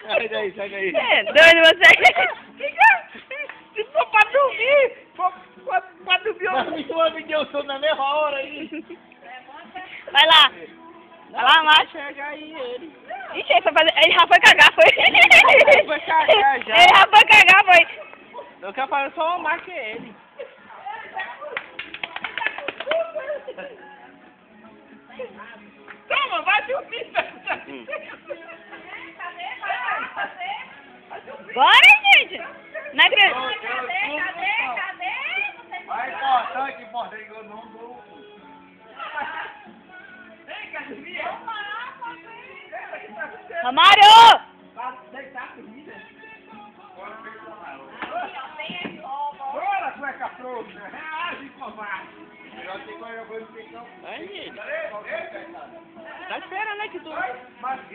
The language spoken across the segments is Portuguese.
Sai daí, sai daí. É, doido você. Se for pra dormir, pra dormir, eu me deu sono na mesma hora aí. Vai lá. Vai lá, macho. Chega aí ele. Ixi, ele foi fazer... Ele já foi cagar, foi. Ele foi cagar já. Ele já foi cagar, foi. Eu quero fazer só uma marca ele. Toma, vai dormir. Bora, gente. Não acredito. Cadê? Vai cortar que porta eu não dou. Romário! Bora, cueca frouxa. Reage, covarde. Tá esperando, né, que tu...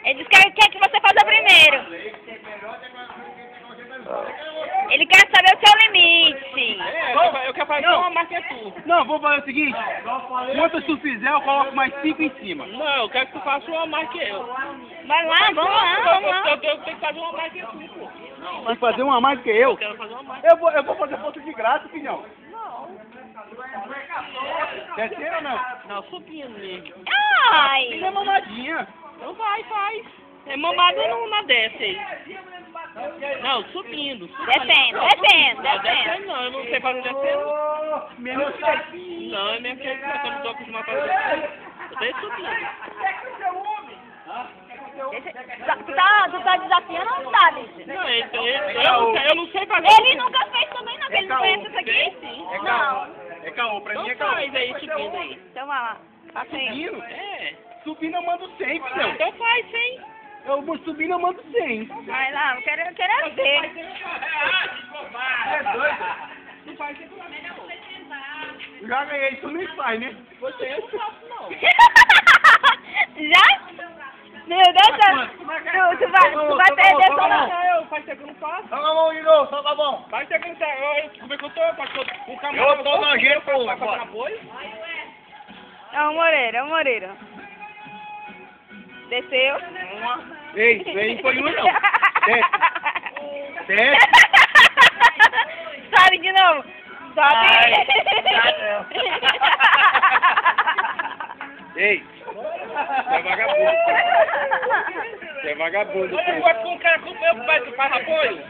Ele disse que quer que você faça primeiro. Ele quer saber o seu limite. Eu quero fazer uma marca tu. Não, vou fazer o seguinte. Quantas tu fizer, eu coloco mais 5 em cima. Não, eu quero que tu faça uma marca eu. Vai lá, vamos lá. Eu tenho que fazer uma marca tu, pô. Vai fazer uma marca que eu? Eu quero fazer uma marca. Eu vou fazer ponto de graça, filhão. Descer ou não? Não, subindo mesmo. Ai. Ele é mamadinha. Então vai, faz. É mamada não desce aí. Não, subindo. Descendo. Descendo não, eu não sei fazer descendo. Mesmo que... Não, é mesmo que eu não tô acostumado a fazer descendo. Eu tenho subindo. Tu tá desafiando ou não tá, bicho? Não, eu não sei fazer. Ele nunca fez também, não. Ele não conhece isso aqui? Não. É caô, pra mim é Então caô. faz aí, subindo aí. Então vai lá. Faça aí. Subindo? É. Subindo eu mando 100, filhão. Então faz, hein? Eu vou subindo eu mando 100. Vai lá, eu quero ver. É doido? Não faz isso não. Já ganhei, tu nem faz, né? Você eu não faço, não. Já? Meu Deus do céu. Tu vai perder toda... Faz tempo que eu não faço. Solta a mão de novo, solta a mão. Faz tempo que eu não faço. Como é que eu tô? Com o camarão. Eu tô nojento, pô. Vai fazer apoio? É o Moreira. Desceu. Ei, vem foi uma não. Desce. Sobe de novo. Sobe. Ei, você é vagabundo. Você é vagabundo. Você pode com o cara com o meu pai, tu faz apoio?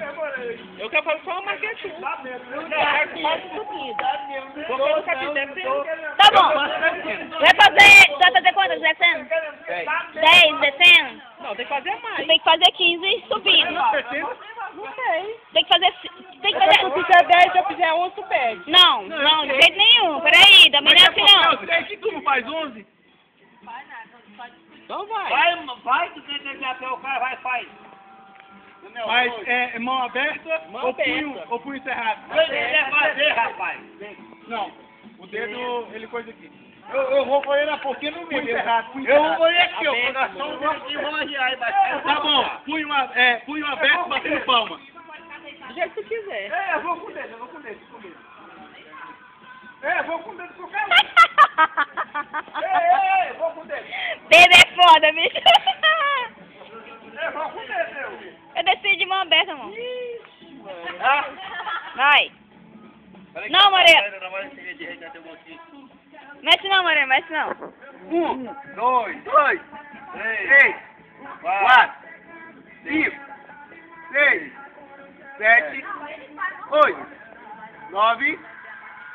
Eu quero fazer só uma marquete. Não, eu quero que faça subida. Porque eu nunca fiz descendo. Tá bom. Vai fazer quantas descendo? 10 descendo? Não, tem que fazer mais. Tu tem que fazer 15 subindo. Não sei. Tem que fazer... Se eu fizer 10, se eu fizer 11, tu pede. Não, de jeito nenhum. Peraí, também não é assim não. Eu sei que tu não faz 11. Então vai. Vai, tu tem que até o cara, vai, faz. Mas é mão aberta ou punho cerrado? Ele fazer, rapaz. Não, o dedo, ele coisa aqui. Eu vou pôr ele na pouquinha no meio. Eu vou pôr ele aqui, ó. Coração de longe aí, tá bom, punho aberto, batendo palma. Do jeito que tu quiser. Eu vou com dedo, eu vou com dedo. Vou com dedo pro cara. Vou com dedo. Dedo é foda, bicho. Vou com dedo, Eu desci de mão aberta, amor. Ah. Vai. Não, Moreira. Mexe não, Moreira, mexe não. 1, 2, 3, 4, 5, 6, 7, 8, 9,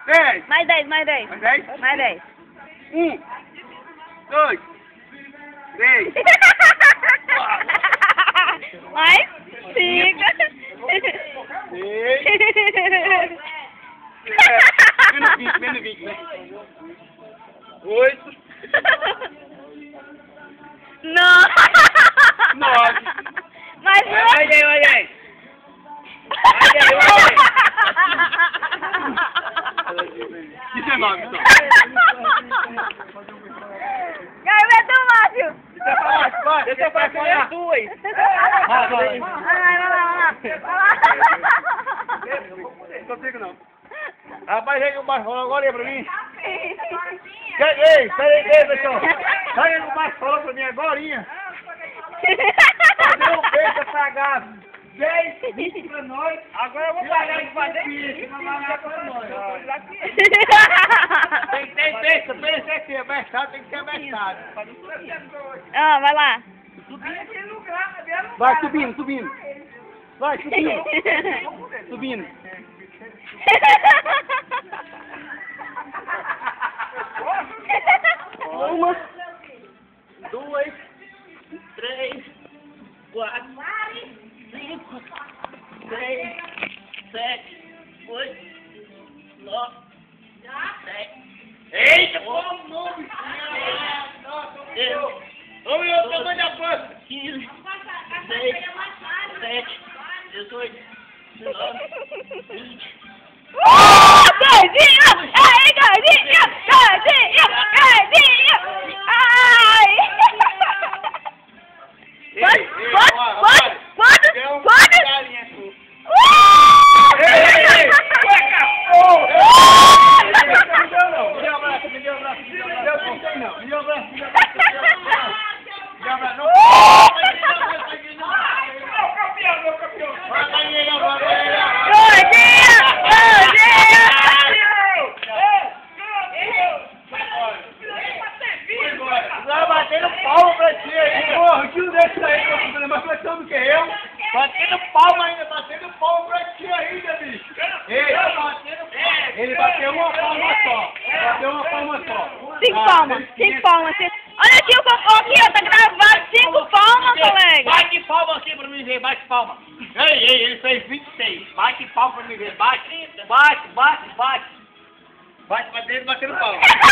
10. Mais 10. Mais 10? Mais 10. 1, 2, 3, 4. Mais 5. 6. Menos 20, né? 8. Não. 9. Mais 1. Olha aí. Isso é 9, então. Garota do Márcio. Deixa eu fazer as duas. Vai lá. Não consigo, não. Rapaz, agora aí pra mim. Ei, peraí, pessoal. Olha, o Marcos falou pra mim agorinha. Fazer um beijo pra pagar 10, 20 pra nós. Agora eu vou pagar de fazer isso. Não vai pagar pra nós. Tem besta, besta aqui, abestado, tem que ser abestado. Ah, vai lá. Vai subindo, subindo. Vai subindo. Subindo. Uma, 2, 3, 4, 5, 6, 7, 8, 9, 10. Eita, como nome? Ô, meu, tamanho da pança. 15, 16, 17, 18, 19, 20. Gordinho! Ai, gordinho! Gordinho! Gordinho! Ai! Quantos? Batendo palma ainda, batendo palma pra ti ainda, bicho. Ei, ele bateu uma palma só. Bateu uma palma só. 5 palmas, 5 palmas. Olha aqui, aqui, ó, tá gravado 5 palmas, colega. Bate palma aqui pra mim ver, bate palma. Ei, ele fez 26. Bate palma pra mim ver, bate. Bate pra dentro batendo palma. Batendo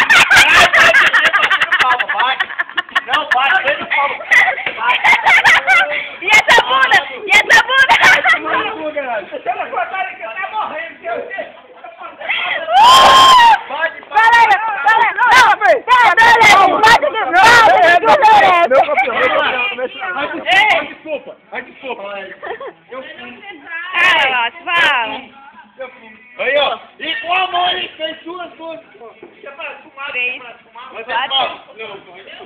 palma, bate. Não, bate, batendo palma. E essa bunda? E essa bunda? Deixa ela cortar que ela tá morrendo. Desculpa. Aí, ó. E com a mão ele fez duas. 3, 4,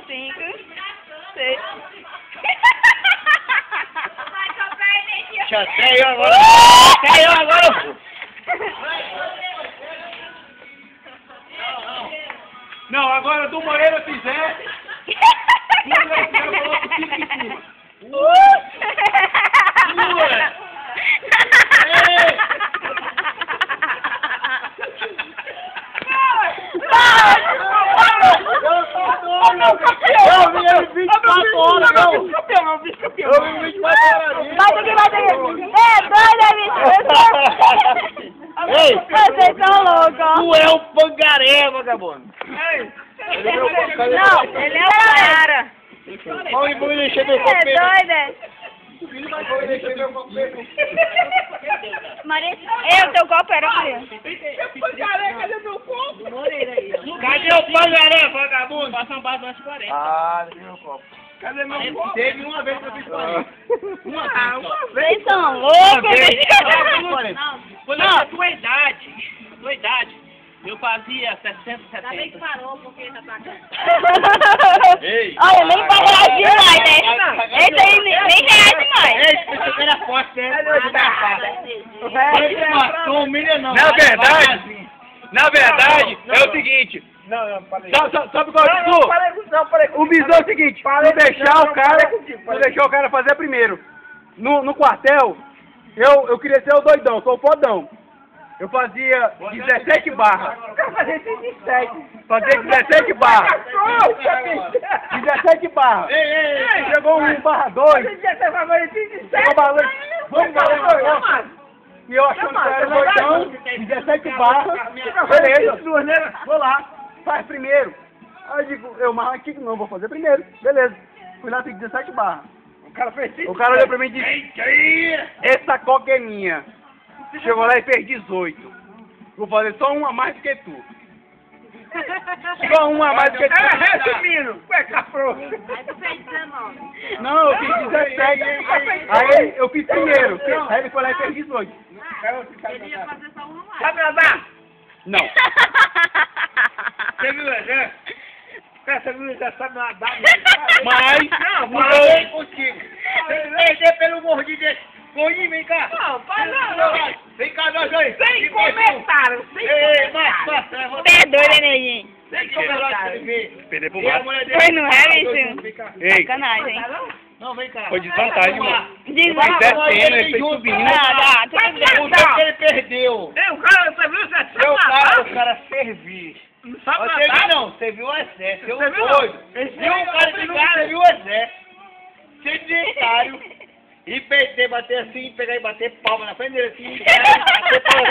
5, 6. Chateio agora. Não, agora do Moreira fizer. Eu vim 24 horas, não. Eu vim 24 horas. Bate aqui. É doido, bicho. Ei, Vocês são loucos, ó. tu é um pangaré, vagabundo. Não, ele é o cara. Vamos encher meu É copo. doido, é? Maria, teu copo era Maria. Cadê o pangaré, vagabundo? Passa um bar dos 40. Ah, cadê meu copo? Cadê meu copo? Teve uma vez que eu fiz 40. Uma vez. Vocês são loucos, bicho. Quando eu tinha tua idade, eu fazia 60, 70. Parou, porque já tá Ei. Olha, nem vai reagir mais, né? Esse aí nem reage mais. Ei, você era forte, né? Não, na verdade, é o seguinte. Sabe qual é o o bisou é o seguinte, não deixar o cara fazer primeiro. No quartel, eu queria ser o doidão, sou o fodão. Eu fazia 17 barras. Eu quero fazer 17. Fazer 17 barras. 17 barras. Chegou 1/2. Vamos, galera. E eu achando que era doidão, 17 barras. Beleza. Vou lá. Faz primeiro. Aí eu digo, aqui não, vou fazer primeiro. Beleza. Fui lá, fiz 17 barras. O cara olhou pra mim e disse, essa coca é minha. Chegou lá e fez 18. Vou fazer só uma a mais do que tu. Só uma a mais do que tu. Resumindo, cueca frouxa. Aí tu fez 19. Não, eu fiz 17. Aí eu fiz primeiro. Aí ele foi lá e fez 18. Ele ia fazer só uma mais. Sabe nadar? Não. Você viu, né? Essa menina já sabe nadar. Mas... Não vem contigo. Perder pelo gordinho desse. Gordinho, vem cá. Não, faz não. Vem cá, nós dois. Sem comentário, sem Ei, comentário. Perdoe, Nenenzinho. Sem comentário. Perder pro mato. Foi, não é, bicho? Ei, Sacanagem, hein? Não, vem cá. foi desvantagem, mano. Desvantagem. Descendo, ele foi subindo. Não, tudo bem. O tempo que ele perdeu. Ei, o cara, você viu? Você O cara servir. não sabe Você viu nadar? não, você viu o exército. Você viu doido. não? Viu um cara de cara, você viu o exército. Sedentário. E perder, bater assim, pegar e bater palma na frente dele assim. Bater palma.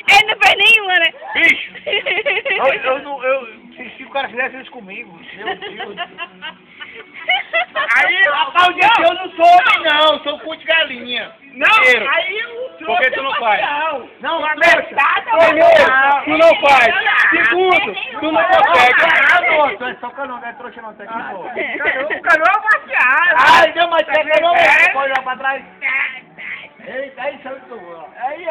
Ele não fez nenhuma, né? Bicho! Se o cara fizesse isso comigo, meu Deus. Aí, rapaz, eu não sou homem não, sou cu de galinha. Primeiro, Não, aí o troço por que tu não faz? Não, Primeiro, tu não faz. Segundo, tu não consegue. Não é só canão, não é trouxa não, tá aqui, pô. O canoa é maquiado. Ai, não, mas você canão, pode olhar pra trás. Eita, aí saiu do ó. Aí,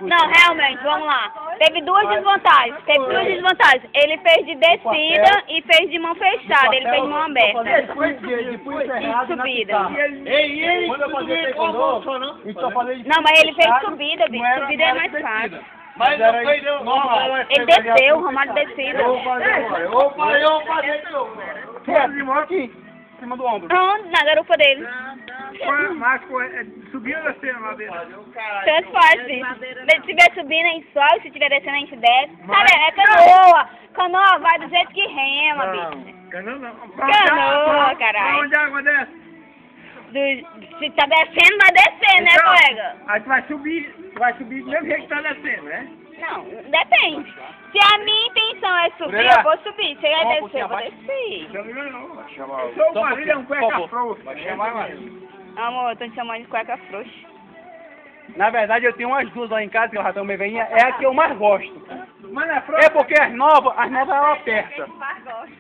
Não, realmente, vamos lá. Teve duas desvantagens. Ele fez de descida e fez de mão fechada. Ele fez de mão aberta. E subida. Ei, Quando eu fazia taekwondo, Não, mas ele fez subida, bicho. Subida é mais fácil. mas não foi não. Ele desceu, o Romário descida. Eu vou fazer de novo. aqui, em cima do ombro. Onde? Na garupa dele. Subiu da cena lá dentro. Tanto faz, bicho. Se estiver subindo, a gente sobe. Se estiver descendo, a gente desce. Sabe, é canoa. Canoa vai do jeito que rema, bicho. Canoa não. Canoa, caralho. Onde a água desce? Se tá descendo, vai descer, né, Então, colega? Aí tu vai subir do mesmo jeito que tá descendo, né? Não, depende. Se a minha intenção é subir, eu vou subir. Se ele descer, eu vou descer. Eu sou o marido, é um cueca frouxo. Amor, eu tô te chamando de cueca frouxa. Na verdade, eu tenho umas duas lá em casa, que eu já também veinha, é a que eu mais gosto. Mas não é frouxo? É porque as novas ela aperta.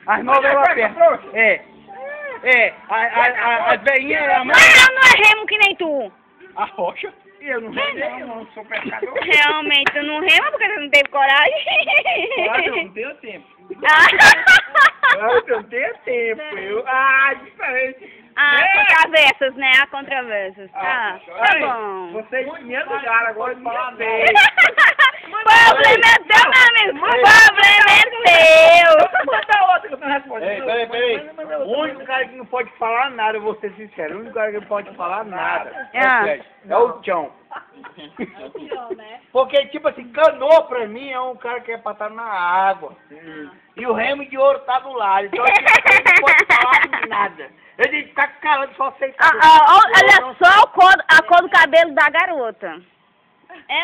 As novas ela aperta. As veinhas é a mais... Mas eu não é remo que nem tu. A rocha. Eu não sou pescador. Realmente, tu não rema porque tu não teve coragem. Eu não tenho tempo. Ah, Eu não tenho tempo. Diferente. controvérsias, né? Há controvérsias. Tá bom. Vocês me ajudaram agora de falar bem. Problema é teu, meu amigo. Problema é teu. Manda outra que eu tô respondendo. Peraí. O único cara que não pode falar nada, eu vou ser sincero, o único cara que não pode falar nada é o Tchão. Porque, tipo assim, canoa pra mim é um cara que é pra estar na água. E o remo de ouro tá do lado. Então, ele não pode falar nada. Ele tem que ficar calado, só aceitar. Olha só a cor do cabelo da garota.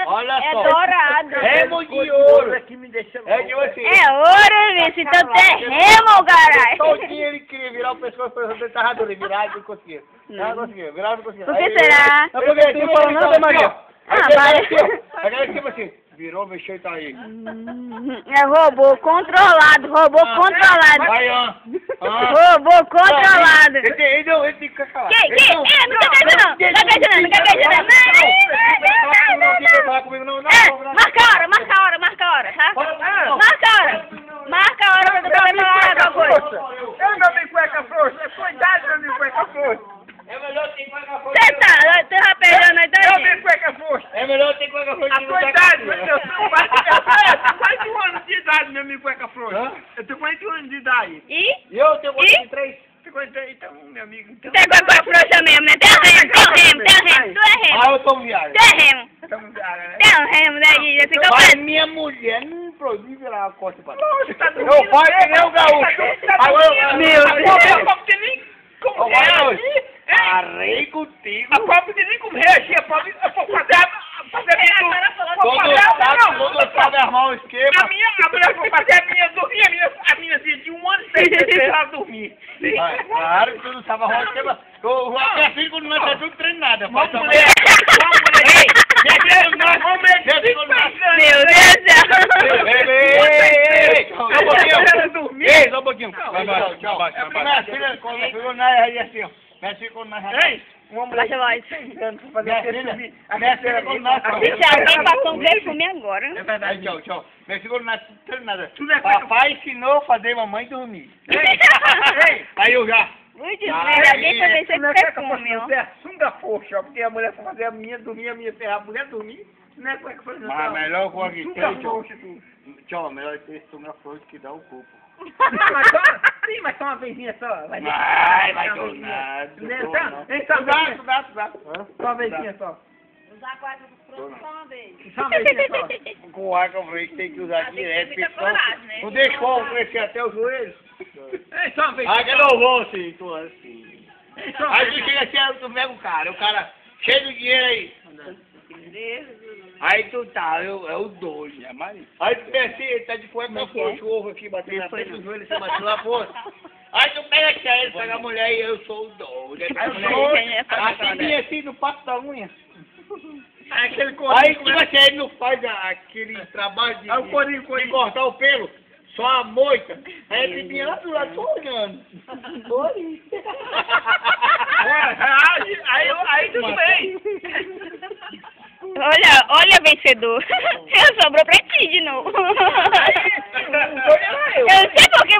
Olha É só. dourado. Remo de ouro. Aqui me deixa É tipo assim. É ouro, bicho. Então tu é remo, caralho. Todinho ele queria virar o pescoço, ele tava duro, virar, não conseguia. Não conseguia, virar, não conseguia. Por que será? É porque tu não fala nada, Maria. Agora tipo assim, virou, mexeu e tá aí. É robô controlado, controlado. Vai, Robô controlado. Ele tem que ficar calado. Não quer Marca a hora, tá? Marca a hora pra tu falar alguma coisa. Eu não tenho cueca frouxa. Cuidado, eu não tenho cueca frouxa. É melhor ter cueca frouxa. Você tá perdendo a Eu ideia? tenho cueca frouxa. É melhor ter cueca frouxa. A tua idade, meu Deus, eu tenho 41 anos de idade, meu amigo cueca frouxa. Eu tenho 41 anos de idade. E? Eu tenho 43. Então, meu amigo, então... Tu é cueca frouxa mesmo, né? Tem remo. Tu é remo. Eu tô viado. Tu é remo. Estamos cara, né? Tem um remo, né, Guilherme? Fica Mas preso. minha mulher não proíbe virar a costa pra trás. Você tá dormindo. Eu faço que nem o gaúcho. Meu Deus. A pobre tem nem como reagir. Arrei contigo. A pobre tem nem como reagir. A pobre Todo sabe armar um esquema. A mulher foi fazer a minha dormir. A minha filha de 1 ano e 6 meses ela dormir. Claro que tu não sabe armar um esquema. A minha filha quando não é tudo treinada. Uma mulher. Meu Deus do céu. Ei, Ei, só um pouquinho. Vai, Tchau, tchau. Minha filha, quando chegou na aí assim, ó. Minha filha, quando nós... Ei! Uma mulher Baixa a voz. de fazer minha filha, quando nós... Se alguém passou um perfume agora. É verdade, tchau, tchau. Minha filha, quando nós... Nada. Tu não é Papai ensinou a fazer mamãe dormir. Ei! Aí eu já. Ui, desgraça, alguém foi vencer com perfume, ó. Você é sunga foxa, ó, porque a mulher foi fazer a minha dormir, a minha ferrar, a mulher dormir. Não é como é que foi, não. Mas a melhor coisa que Sunga tem, tchau. foxa, tu. Tchau, melhor ter sunga foxa que dá o corpo. Sim, mas só uma vezinha só. Vai Vai tornar. Dá. Só uma vezinha só. Usar a guarda dos produtos só uma vez. Só uma vezinha só. Com água, eu falei que tem que usar direto. muita porque senão coragem, né? não deixa o fogo crescer até os joelhos. Ei, só uma vezinha. Ah, que não vou assim, tô assim. Ei, só uma Aí tu vezinha. chega assim, aí tu pega o cara cheio de dinheiro aí. Aí tu tá, é o doido. É mais. Aí tu vê assim, ele tá de fora com o ovo aqui, batendo na frente do joelho, você bateu lá fora. Aí tu pega aqui, aí ele pega a mulher e eu sou o doido. Assim, assim, no passo da unha. Aquele Aí corinho. tipo assim, ele não faz aquele trabalho de, Aí o corinho, de cortar o pelo, só a moita. Aí ele vinha lá do lado, tô olhando. Corinho. Aí tudo bem. Olha, vencedor. Sobrou pra ti de novo. Aí, Eu sei porque